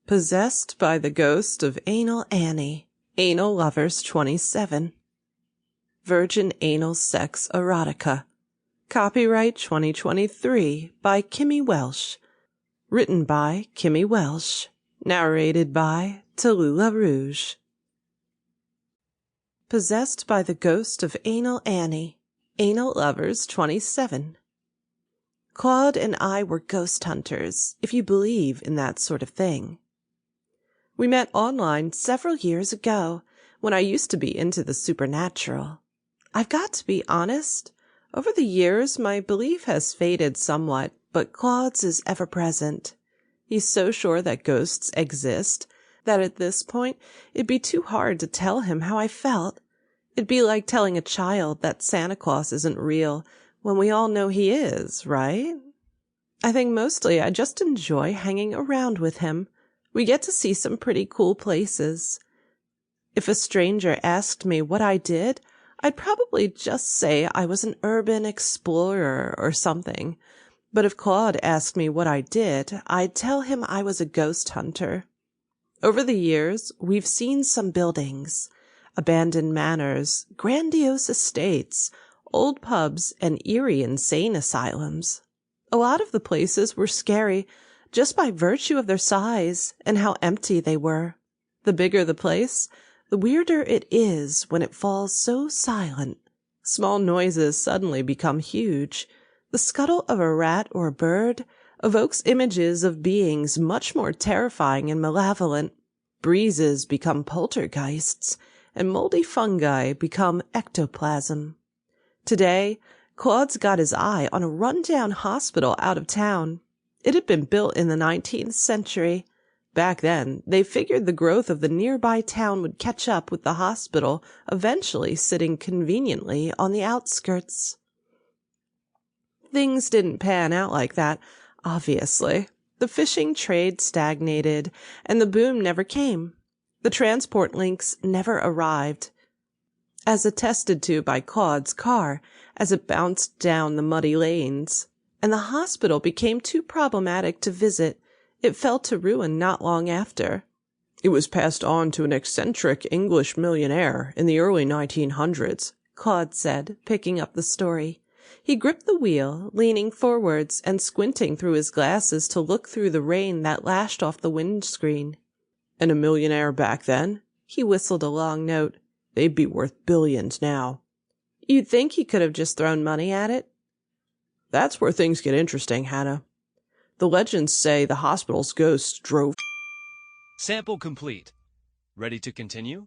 Possessed by the Ghost of Anal Annie, Anal Lovers 27. Virgin Anal Sex Erotica. Copyright 2023 by Kimmy Welsh. Written by Kimmy Welsh. Narrated by Talula Rouge. Possessed by the Ghost of Anal Annie, Anal Lovers 27. Claude and I were ghost hunters, if you believe in that sort of thing. We met online several years ago, when I used to be into the supernatural. I've got to be honest, over the years my belief has faded somewhat, but Claude's is ever present. He's so sure that ghosts exist, that at this point it'd be too hard to tell him how I felt. It'd be like telling a child that Santa Claus isn't real, when we all know he is, right? I think mostly I just enjoy hanging around with him. We get to see some pretty cool places. If a stranger asked me what I did, I'd probably just say I was an urban explorer or something. But if Claude asked me what I did, I'd tell him I was a ghost hunter. Over the years, we've seen some buildings, abandoned manors, grandiose estates, old pubs, and eerie insane asylums. A lot of the places were scary, just by virtue of their size and how empty they were. The bigger the place, the weirder it is when it falls so silent. Small noises suddenly become huge. The scuttle of a rat or a bird evokes images of beings much more terrifying and malevolent. Breezes become poltergeists, and moldy fungi become ectoplasm. Today, Claude's got his eye on a run-down hospital out of town. It had been built in the 19th century. Back then, they figured the growth of the nearby town would catch up with the hospital, eventually sitting conveniently on the outskirts. Things didn't pan out like that, obviously. The fishing trade stagnated, and the boom never came. The transport links never arrived, as attested to by Claude's car as it bounced down the muddy lanes. And the hospital became too problematic to visit. It fell to ruin not long after. It was passed on to an eccentric English millionaire in the early 1900s, Claude said, picking up the story. He gripped the wheel, leaning forwards and squinting through his glasses to look through the rain that lashed off the windscreen. And a millionaire back then? He whistled a long note. They'd be worth billions now. You'd think he could have just thrown money at it? That's where things get interesting, Hannah. The legends say the hospital's ghosts drove... Sample complete. Ready to continue?